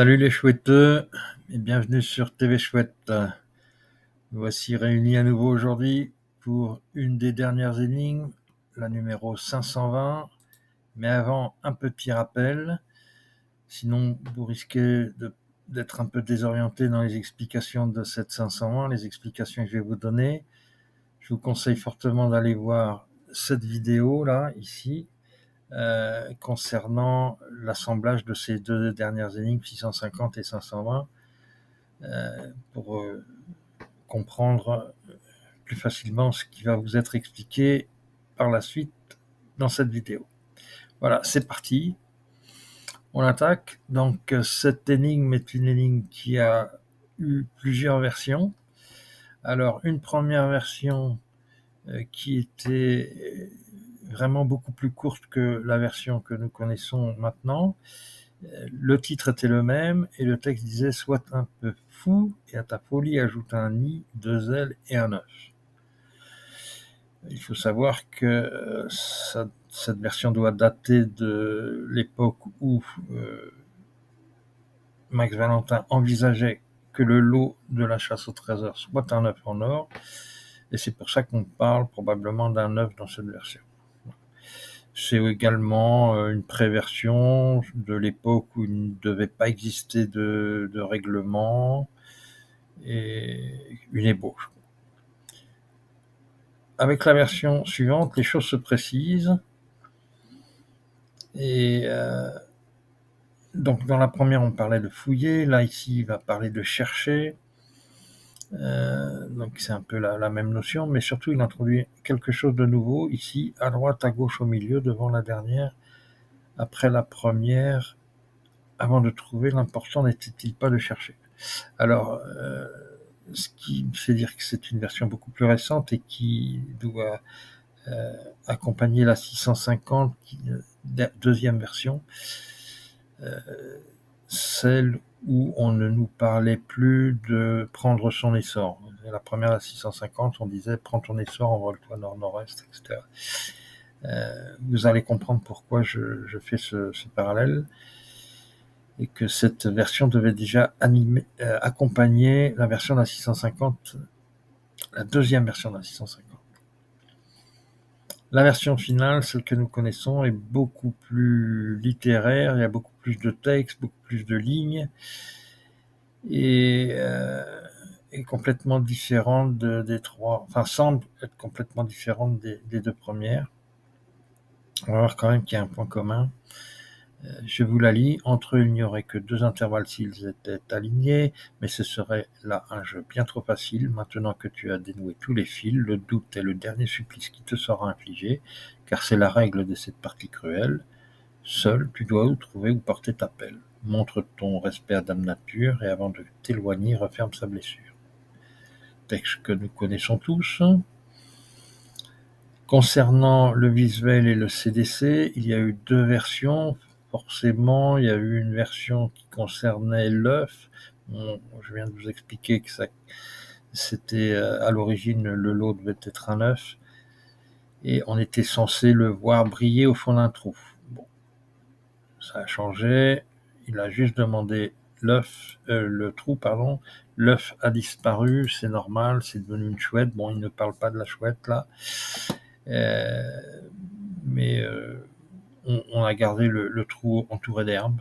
Salut les chouetteux et bienvenue sur TV Chouette. Nous voici réunis à nouveau aujourd'hui pour une des dernières énigmes, la numéro 520. Mais avant, un petit rappel, sinon vous risquez d'être un peu désorienté dans les explications de cette 520, les explications que je vais vous donner. Je vous conseille fortement d'aller voir cette vidéo là, ici, concernant l'assemblage de ces deux dernières énigmes, 650 et 520, pour comprendre plus facilement ce qui va vous être expliqué par la suite dans cette vidéo. Voilà, c'est parti. On attaque. Donc, cette énigme est une énigme qui a eu plusieurs versions. Alors, une première version qui était vraiment beaucoup plus courte que la version que nous connaissons maintenant. Le titre était le même et le texte disait « Sois un peu fou et à ta folie ajoute un i, deux ailes et un œuf ». Il faut savoir que cette version doit dater de l'époque où Max Valentin envisageait que le lot de la chasse au trésor soit un œuf en or, et c'est pour ça qu'on parle probablement d'un œuf dans cette version. C'est également une préversion de l'époque où il ne devait pas exister de règlement et une ébauche. Avec la version suivante, les choses se précisent. Et donc dans la première, on parlait de fouiller. Là, ici, il va parler de chercher. Donc c'est un peu la même notion, mais surtout, il introduit quelque chose de nouveau. Ici, à droite, à gauche, au milieu, devant la dernière, après la première. Avant de trouver, l'important n'était-il pas de chercher? Alors, ce qui me fait dire que c'est une version beaucoup plus récente et qui doit accompagner la 650, deuxième version, celle où on ne nous parlait plus de prendre son essor. La première, la 650, on disait « prends ton essor, envole-toi nord-nord-est », etc. Vous allez comprendre pourquoi je fais ce parallèle, et que cette version devait déjà accompagner la version de la 650, la deuxième version de la 650. La version finale, celle que nous connaissons, est beaucoup plus littéraire, il y a beaucoup plus de textes, beaucoup plus de lignes, et est complètement différente des trois, enfin semble être complètement différente des deux premières. On va voir quand même qu'il y a un point commun. Je vous la lis. Entre eux, il n'y aurait que deux intervalles s'ils étaient alignés, mais ce serait là un jeu bien trop facile. Maintenant que tu as dénoué tous les fils, le doute est le dernier supplice qui te sera infligé, car c'est la règle de cette partie cruelle. Seul, tu dois où trouver ou porter ta pelle. Montre ton respect à Dame Nature, et avant de t'éloigner, referme sa blessure. Texte que nous connaissons tous. Concernant le visuel et le CDC, il y a eu deux versions. Forcément, il y a eu une version qui concernait l'œuf. Je viens de vous expliquer que c'était à l'origine, le lot devait être un œuf, et on était censé le voir briller au fond d'un trou. Bon, ça a changé. Il a juste demandé le trou, pardon. L'œuf a disparu, c'est normal, c'est devenu une chouette. Bon, il ne parle pas de la chouette là, mais on a gardé le trou entouré d'herbe.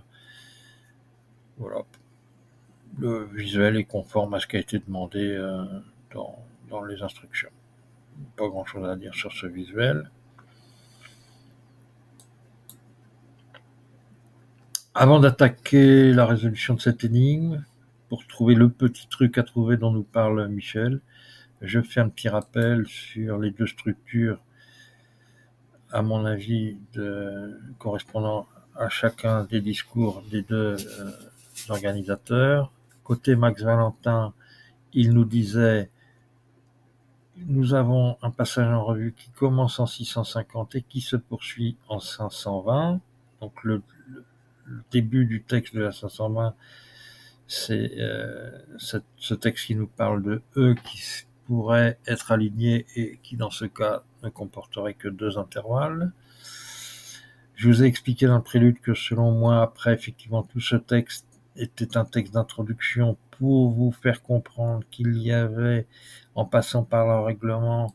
Voilà. Le visuel est conforme à ce qui a été demandé dans les instructions. Pas grand chose à dire sur ce visuel. Avant d'attaquer la résolution de cette énigme, pour trouver le petit truc à trouver dont nous parle Michel, je fais un petit rappel sur les deux structures, à mon avis, correspondant à chacun des discours des deux organisateurs. Côté Max Valentin, il nous disait « Nous avons un passage en revue qui commence en 650 et qui se poursuit en 520. » Donc le début du texte de la 520, c'est ce texte qui nous parle de « eux » qui pourrait être aligné et qui, dans ce cas, ne comporterait que deux intervalles. Je vous ai expliqué dans le prélude que, selon moi, après effectivement tout ce texte, était un texte d'introduction pour vous faire comprendre qu'il y avait, en passant par le règlement,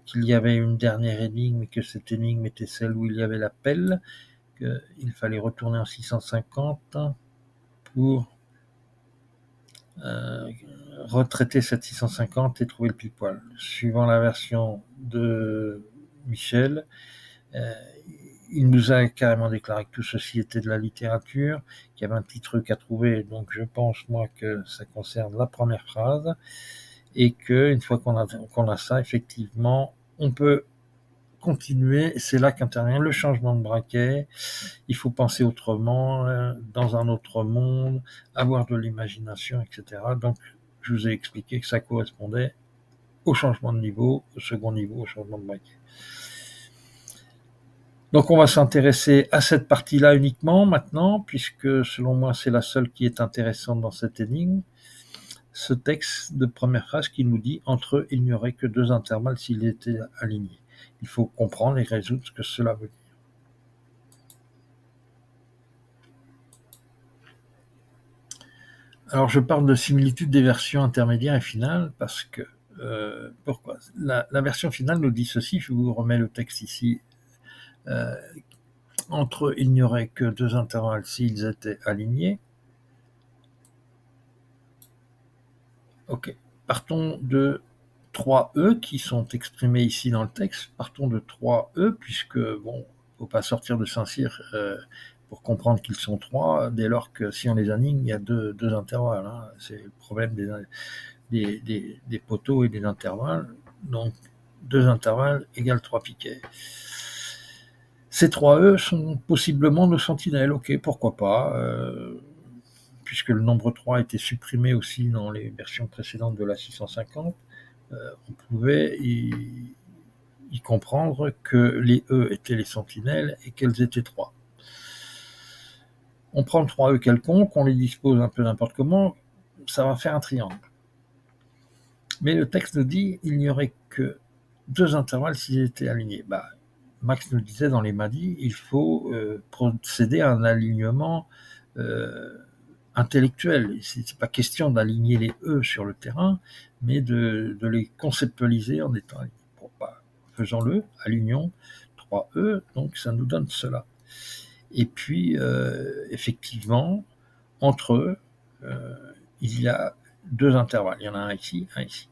qu'il y avait une dernière énigme et que cette énigme était celle où il y avait l'appel, qu'il fallait retourner en 650 pour retraiter cette 650 et trouver le pile-poil. Suivant la version de Michel, il nous a carrément déclaré que tout ceci était de la littérature, qu'il y avait un petit truc à trouver, donc je pense moi que ça concerne la première phrase, et qu'une fois qu'on a ça, effectivement, on peut continuer. C'est là qu'intervient le changement de braquet. Il faut penser autrement, dans un autre monde, avoir de l'imagination, etc. Donc, je vous ai expliqué que ça correspondait au changement de niveau, au second niveau, au changement de braquet. Donc, on va s'intéresser à cette partie-là uniquement maintenant, puisque selon moi, c'est la seule qui est intéressante dans cette énigme. Ce texte de première phrase qui nous dit « Entre eux, il n'y aurait que 2 intervalles s'ils étaient alignés ». Il faut comprendre et résoudre ce que cela veut dire. Alors, je parle de similitude des versions intermédiaires et finales parce que, pourquoi ? La version finale nous dit ceci, je vous remets le texte ici. Entre eux, il n'y aurait que 2 intervalles s'ils étaient alignés. Ok. Partons de 3E qui sont exprimés ici dans le texte. Partons de 3E puisque, bon, il ne faut pas sortir de Saint-Cyr pour comprendre qu'ils sont 3, dès lors que si on les aligne, il y a deux intervalles. Hein. C'est le problème des poteaux et des intervalles. Donc, 2 intervalles égale 3 piquets. Ces 3E sont possiblement nos sentinelles. Ok, pourquoi pas puisque le nombre 3 a été supprimé aussi dans les versions précédentes de la 650, on pouvait y comprendre que les E étaient les sentinelles et qu'elles étaient 3. On prend 3 E quelconques, on les dispose un peu n'importe comment, ça va faire un triangle. Mais le texte nous dit qu'il n'y aurait que 2 intervalles s'ils étaient alignés. Max nous disait dans les Madis, il faut procéder à un alignement intellectuel. C'est pas question d'aligner les E sur le terrain, mais de les conceptualiser en étant alignés. Bon, faisons-le, alignons 3 E, donc ça nous donne cela. Et puis, effectivement, entre eux, il y a 2 intervalles. Il y en a un ici, un ici.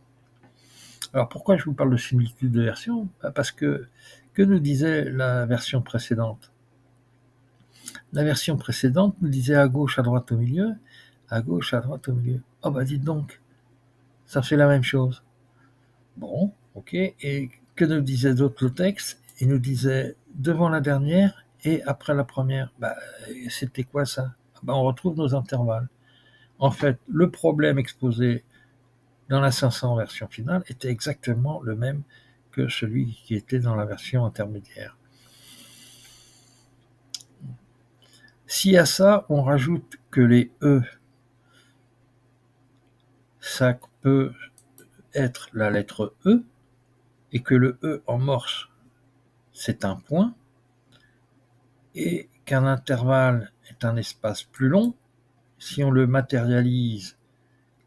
Alors, pourquoi je vous parle de similitude de version ? Parce que nous disait la version précédente ? La version précédente nous disait à gauche, à droite, au milieu. À gauche, à droite, au milieu. Oh dites donc, ça fait la même chose. Bon, ok. Et que nous disait d'autre le texte ? Il nous disait devant la dernière et après la première. C'était quoi ça ? On retrouve nos intervalles. En fait, le problème exposé dans la 500 version finale était exactement le même que celui qui était dans la version intermédiaire. Si à ça, on rajoute que les E, ça peut être la lettre E, et que le E en morse, c'est un point, et qu'un intervalle est un espace plus long, si on le matérialise,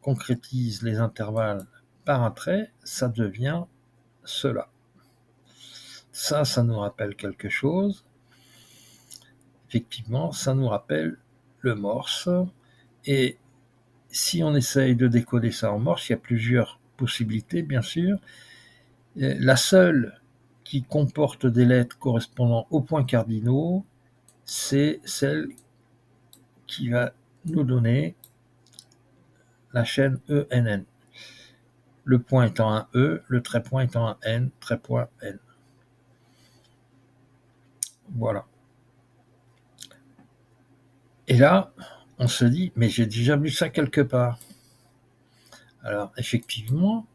concrétise les intervalles par un trait, ça devient cela. Ça nous rappelle quelque chose. Effectivement, ça nous rappelle le morse. Et si on essaye de décoder ça en morse, il y a plusieurs possibilités, bien sûr. La seule qui comporte des lettres correspondant aux points cardinaux, c'est celle qui va nous donner la chaîne ENN. Le point étant un E, le trait-point étant un N, trait-point N. Voilà. Et là, on se dit, mais j'ai déjà vu ça quelque part. Alors, effectivement,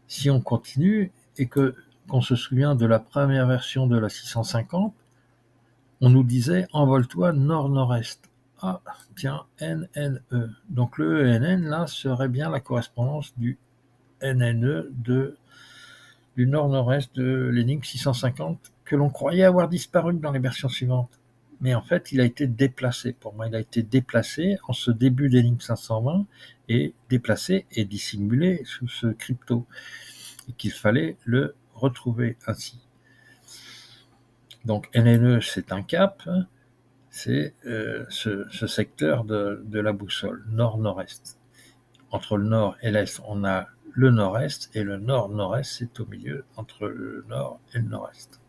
si on continue et qu'on se souvient de la première version de la 650, on nous disait envole-toi nord-nord-est. Ah, tiens, NNE. Donc le ENN, là, serait bien la correspondance du NNE du nord-nord-est de l'énigme 650 que l'on croyait avoir disparu dans les versions suivantes. mais en fait, il a été déplacé. Pour moi, il a été déplacé en ce début d'énigme 520 et déplacé et dissimulé sous ce crypto, et qu'il fallait le retrouver ainsi. Donc NNE, c'est un cap, c'est ce secteur de la boussole, nord-nord-est. Entre le nord et l'est, on a le nord-est, et le nord-nord-est, c'est au milieu, entre le nord et le nord-est.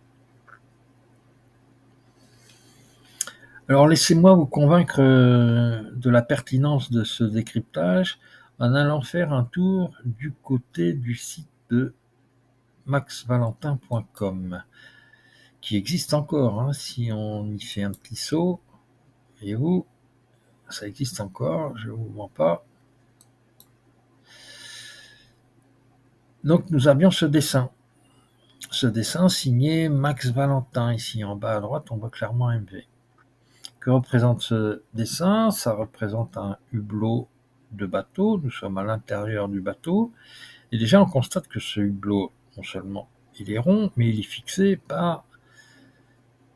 Alors laissez-moi vous convaincre de la pertinence de ce décryptage en allant faire un tour du côté du site de maxvalentin.com, qui existe encore, hein, si on y fait un petit saut. Voyez-vous, ça existe encore, je ne vous mens pas. Donc nous avions ce dessin signé Max Valentin. Ici en bas à droite, on voit clairement MV. Que représente ce dessin? Ça représente un hublot de bateau. Nous sommes à l'intérieur du bateau. Et déjà, on constate que ce hublot, non seulement il est rond, mais il est fixé par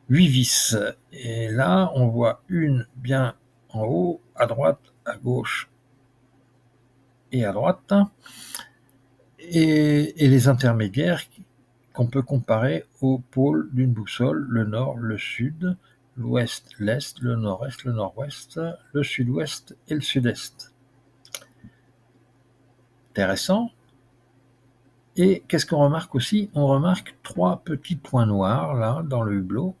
8 vis. Et là, on voit une bien en haut, à droite, à gauche et à droite. Et les intermédiaires qu'on peut comparer aux pôles d'une boussole, le nord, le sud, l'ouest, l'est, le nord-est, le nord-ouest, le sud-ouest et le sud-est. Intéressant. Et qu'est-ce qu'on remarque aussi? On remarque 3 petits points noirs là dans le hublot,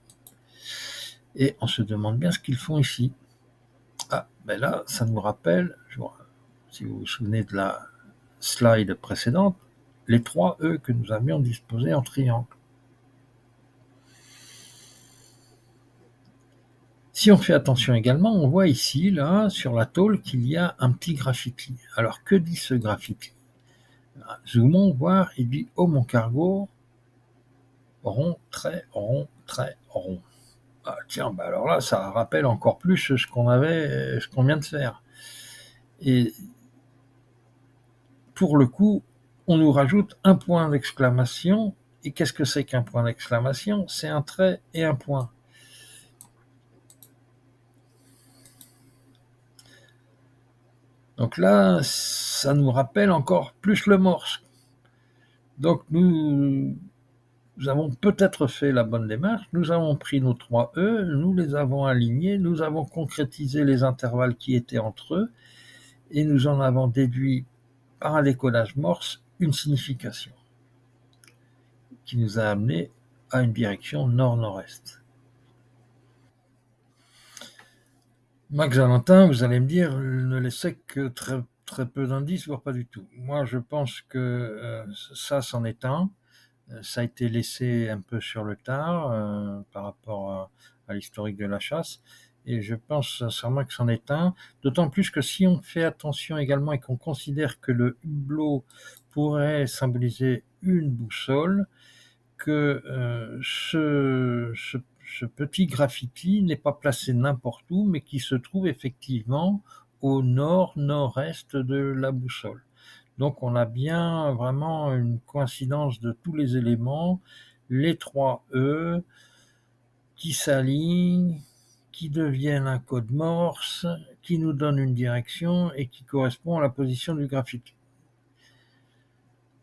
et on se demande bien ce qu'ils font ici. Ah, ben là, ça nous rappelle, si vous vous souvenez de la slide précédente, les 3 E que nous avions disposés en triangle. Si on fait attention également, on voit ici, là, sur la tôle, qu'il y a un petit graffiti. Alors, que dit ce graffiti? Zoomons voir, il dit « Oh mon cargo, rond, trait, rond, trait, rond ». Ah, tiens, bah alors là, ça rappelle encore plus ce qu'on vient de faire. Et pour le coup, on nous rajoute un point d'exclamation. Et qu'est-ce que c'est qu'un point d'exclamation? C'est un trait et un point. Donc là, ça nous rappelle encore plus le morse. Donc nous avons peut-être fait la bonne démarche, nous avons pris nos 3 E, nous les avons alignés, nous avons concrétisé les intervalles qui étaient entre eux, et nous en avons déduit par un décodage morse une signification qui nous a amené à une direction nord-nord-est. Max Valentin, vous allez me dire, ne laissait que très peu d'indices, voire pas du tout. Moi, je pense que ça, c'en est un. Ça a été laissé un peu sur le tard par rapport à l'historique de la chasse. Et je pense sincèrement que c'en est un. D'autant plus que si on fait attention également et qu'on considère que le hublot pourrait symboliser une boussole, que ce petit graffiti n'est pas placé n'importe où, mais qui se trouve effectivement au nord-nord-est de la boussole. Donc on a bien vraiment une coïncidence de tous les éléments, les 3 E qui s'alignent, qui deviennent un code morse, qui nous donnent une direction et qui correspond à la position du graffiti.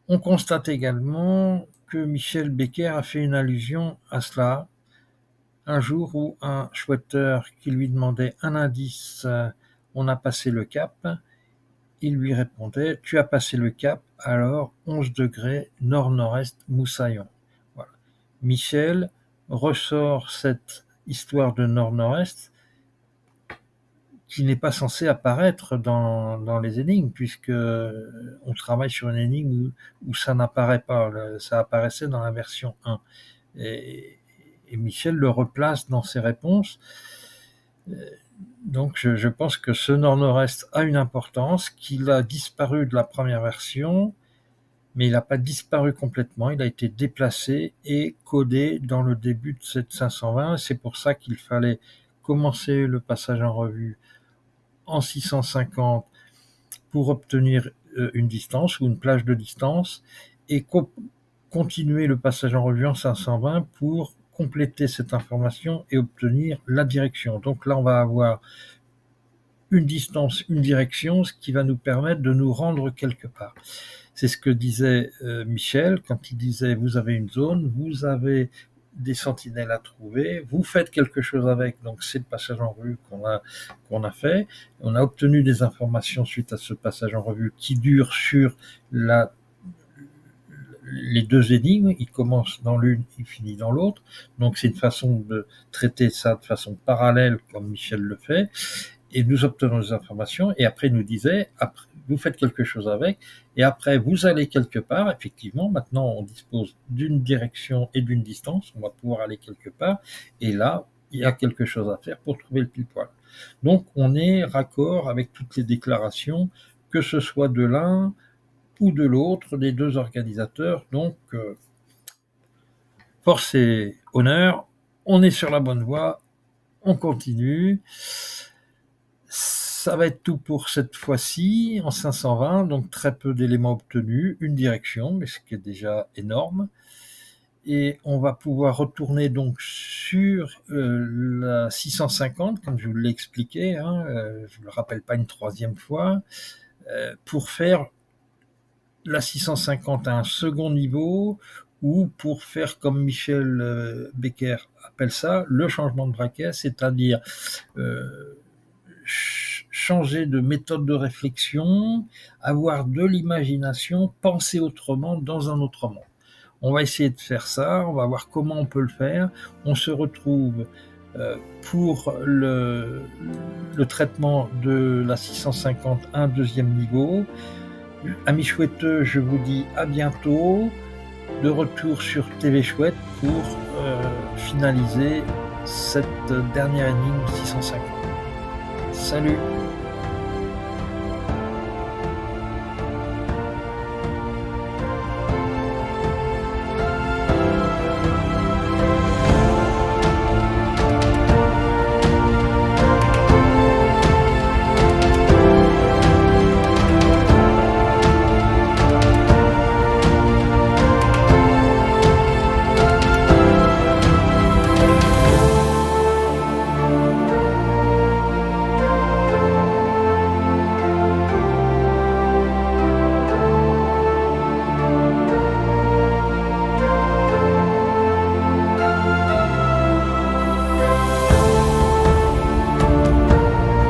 On constate également que Michel Becker a fait une allusion à cela un jour où un chouetteur qui lui demandait un indice, on a passé le cap, il lui répondait « Tu as passé le cap, alors 11 degrés nord-nord-est Moussaillon ». Voilà. Michel ressort cette histoire de nord-nord-est qui n'est pas censée apparaître dans les énigmes, puisque on travaille sur une énigme où ça n'apparaît pas, ça apparaissait dans la version 1. Et Michel le replace dans ses réponses. Donc je pense que ce nord-nord-est a une importance, qu'il a disparu de la première version, mais il n'a pas disparu complètement, il a été déplacé et codé dans le début de cette 520. C'est pour ça qu'il fallait commencer le passage en revue en 650 pour obtenir une distance ou une plage de distance, et continuer le passage en revue en 520 pour compléter cette information et obtenir la direction. Donc là, on va avoir une distance, une direction, ce qui va nous permettre de nous rendre quelque part. C'est ce que disait Michel quand il disait vous avez une zone, vous avez des sentinelles à trouver, vous faites quelque chose avec, donc c'est le passage en revue qu'on a fait. On a obtenu des informations suite à ce passage en revue qui dure sur les deux énigmes, il commence dans l'une, il finit dans l'autre. Donc c'est une façon de traiter ça de façon parallèle, comme Michel le fait. Et nous obtenons des informations, et après il nous disait, après, vous faites quelque chose avec, et après vous allez quelque part. Effectivement, maintenant on dispose d'une direction et d'une distance, on va pouvoir aller quelque part, et là, il y a quelque chose à faire pour trouver le pile-poil. Donc on est raccord avec toutes les déclarations, que ce soit de l'un ou de l'autre des deux organisateurs. Donc, force et honneur, on est sur la bonne voie, on continue. Ça va être tout pour cette fois-ci, en 520, donc très peu d'éléments obtenus, une direction, mais ce qui est déjà énorme. Et on va pouvoir retourner donc sur la 650, comme je vous l'ai expliqué, je ne le rappelle pas une troisième fois, pour faire la 650 à un second niveau, ou pour faire comme Michel Becker appelle ça, le changement de braquet, c'est-à-dire changer de méthode de réflexion, avoir de l'imagination, penser autrement dans un autre monde. On va essayer de faire ça, on va voir comment on peut le faire. On se retrouve pour le traitement de la 650, un deuxième niveau. Amis chouetteux, je vous dis à bientôt, de retour sur TV Chouette pour finaliser cette dernière énigme 650. Salut!